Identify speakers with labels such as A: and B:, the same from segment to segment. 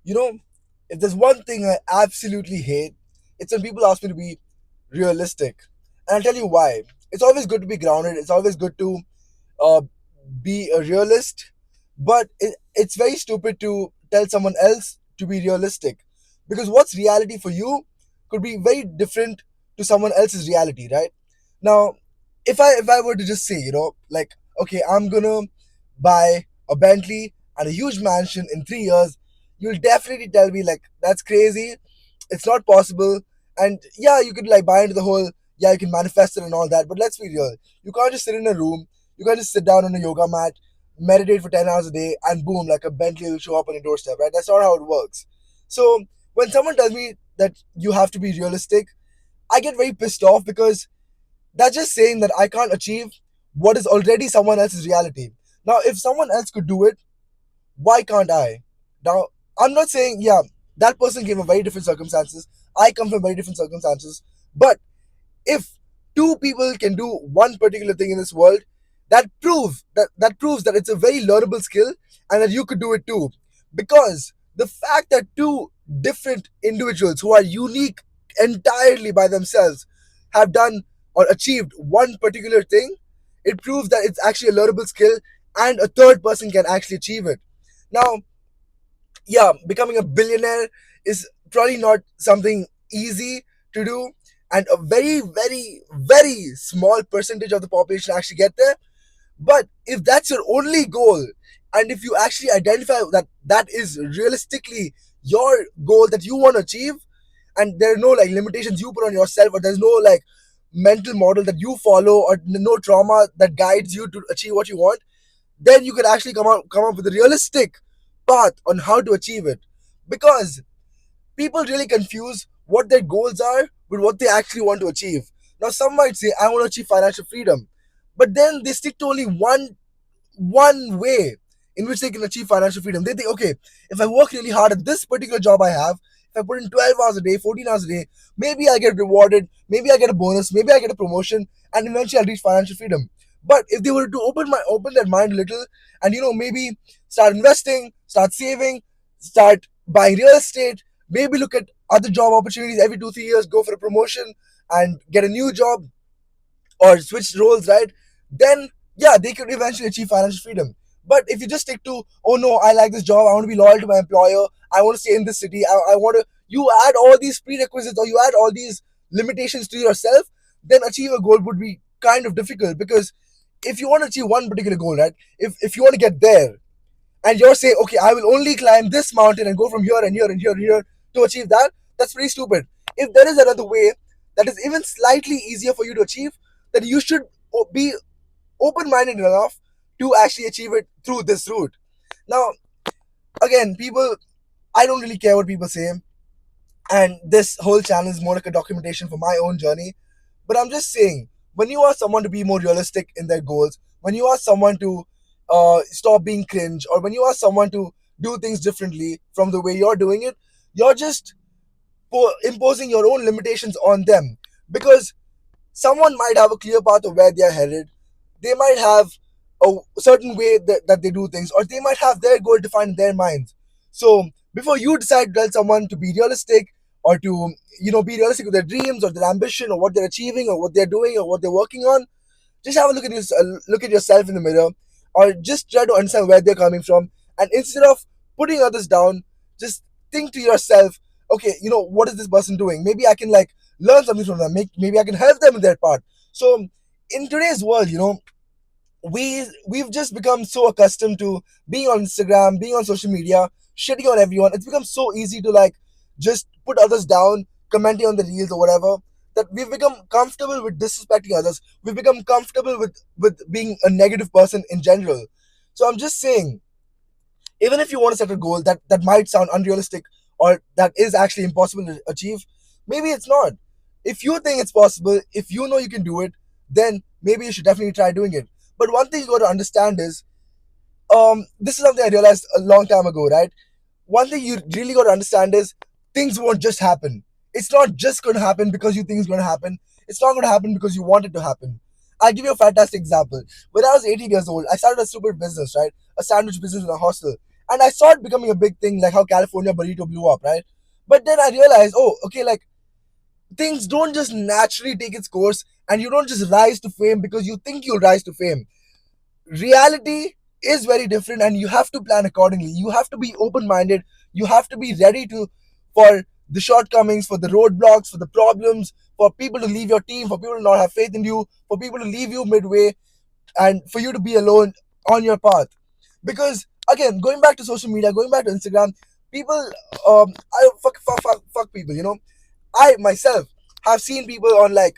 A: You know, if there's one thing I absolutely hate, it's when people ask me to be realistic. And I'll tell you why. It's always good to be grounded, it's always good to uh, be a realist, but it's very stupid to tell someone else to be realistic, because what's reality for you could be very different to someone else's reality, right? Now, if I were to just say, like, okay, I'm gonna buy a Bentley and a huge mansion in 3 years, you'll definitely tell me like that's crazy, it's not possible. And yeah, you could like buy into the whole, yeah, you can manifest it and all that, but let's be real. You can't just sit in a room, you can't just sit down on a yoga mat, meditate for 10 hours a day, and boom, like a Bentley will show up on your doorstep, right? That's not how it works. So when someone tells me that you have to be realistic, I get very pissed off, because that's just saying that I can't achieve what is already someone else's reality. Now, if someone else could do it, why can't I? Now, I'm not saying, yeah, that person came from very different circumstances. I come from very different circumstances. But if two people can do one particular thing in this world, that proves that it's a very learnable skill, and that you could do it too. Because the fact that two different individuals who are unique entirely by themselves have done or achieved one particular thing, it proves that it's actually a learnable skill, and a third person can actually achieve it. Now, yeah, becoming a billionaire is probably not something easy to do, and a very, very, very small percentage of the population actually get there. But if that's your only goal, and if you actually identify that that is realistically your goal that you want to achieve, and there are no like limitations you put on yourself, or there's no like mental model that you follow, or no trauma that guides you to achieve what you want, then you can actually come up with a realistic path on how to achieve it. Because people really confuse what their goals are with what they actually want to achieve. Now, some might say, I want to achieve financial freedom, but then they stick to only one way in which they can achieve financial freedom. They think, okay, if I work really hard at this particular job I have, if I put in 12 hours a day, 14 hours a day, maybe I get rewarded, maybe I get a bonus, maybe I get a promotion, and eventually I'll reach financial freedom. But if they were to open their mind a little, and maybe start investing, start saving, start buying real estate, maybe look at other job opportunities every 2 3 years, go for a promotion and get a new job, or switch roles, right? Then yeah, they could eventually achieve financial freedom. But if you just stick to, oh no, I like this job, I want to be loyal to my employer, I want to stay in this city, I want to, you add all these prerequisites, or you add all these limitations to yourself, then achieve a goal would be kind of difficult. Because if you want to achieve one particular goal, right, if you want to get there, and you're saying, okay, I will only climb this mountain and go from here and here and here and here to achieve that, that's pretty stupid. If there is another way that is even slightly easier for you to achieve, then you should be open-minded enough to actually achieve it through this route. Now, again, people, I don't really care what people say, and this whole channel is more like a documentation for my own journey. But I'm just saying, when you ask someone to be more realistic in their goals, when you ask someone to stop being cringe, or when you ask someone to do things differently from the way you're doing it, you're just imposing your own limitations on them. Because someone might have a clear path of where they are headed, they might have a certain way that they do things, or they might have their goal defined in their minds. So before you decide to tell someone to be realistic, or to be realistic with their dreams or their ambition, or what they're achieving, or what they're doing, or what they're working on, just have a look at yourself in the mirror, or just try to understand where they're coming from. And instead of putting others down, just think to yourself, okay, what is this person doing? Maybe I can like learn something from them. Maybe I can help them in their part. So in today's world, we've just become so accustomed to being on Instagram, being on social media, shitting on everyone. It's become so easy to like just put others down, commenting on the reels or whatever, that we've become comfortable with disrespecting others. We've become comfortable with being a negative person in general. So I'm just saying, even if you want to set a goal that might sound unrealistic, or that is actually impossible to achieve, maybe it's not. If you think it's possible, if you know you can do it, then maybe you should definitely try doing it. But one thing you got to understand is, this is something I realized a long time ago, right? One thing you really got to understand is, things won't just happen. It's not just going to happen because you think it's going to happen. It's not going to happen because you want it to happen. I'll give you a fantastic example. When I was 18 years old, I started a stupid business, right? A sandwich business in a hostel. And I saw it becoming a big thing, like how California burrito blew up, right? But then I realized, oh, okay, like things don't just naturally take its course, and you don't just rise to fame because you think you'll rise to fame. Reality is very different, and you have to plan accordingly. You have to be open-minded. You have to be ready to for the shortcomings, for the roadblocks, for the problems, for people to leave your team, for people to not have faith in you, for people to leave you midway, and for you to be alone on your path. Because again, going back to social media, going back to Instagram, people, I fuck people. I myself have seen people on like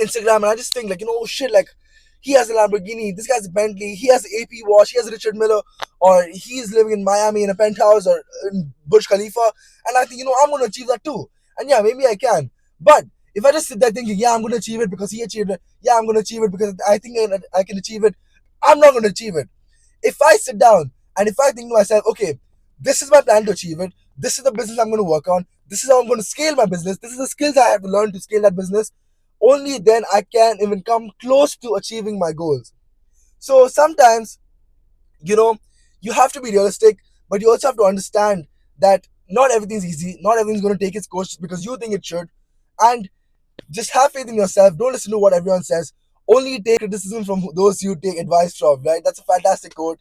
A: Instagram, and I just think like, oh shit, like he has a Lamborghini, this guy's a Bentley, he has AP watch, he has Richard Miller, or he's living in Miami in a penthouse or in Burj Khalifa, and I think, I'm gonna achieve that too. And yeah, maybe I can. But if I just sit there thinking, yeah, I'm gonna achieve it because he achieved it, yeah, I'm gonna achieve it because I think I can achieve it, I'm not gonna achieve it. If I sit down and if I think to myself, okay, this is my plan to achieve it, this is the business I'm gonna work on, this is how I'm gonna scale my business, this is the skills I have to learn to scale that business, only then I can even come close to achieving my goals. So sometimes, you know, you have to be realistic, but you also have to understand that not everything's easy, not everything's going to take its course just because you think it should. And just have faith in yourself. Don't listen to what everyone says. Only take criticism from those you take advice from, right? That's a fantastic quote.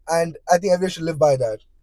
A: And I think everyone should live by that.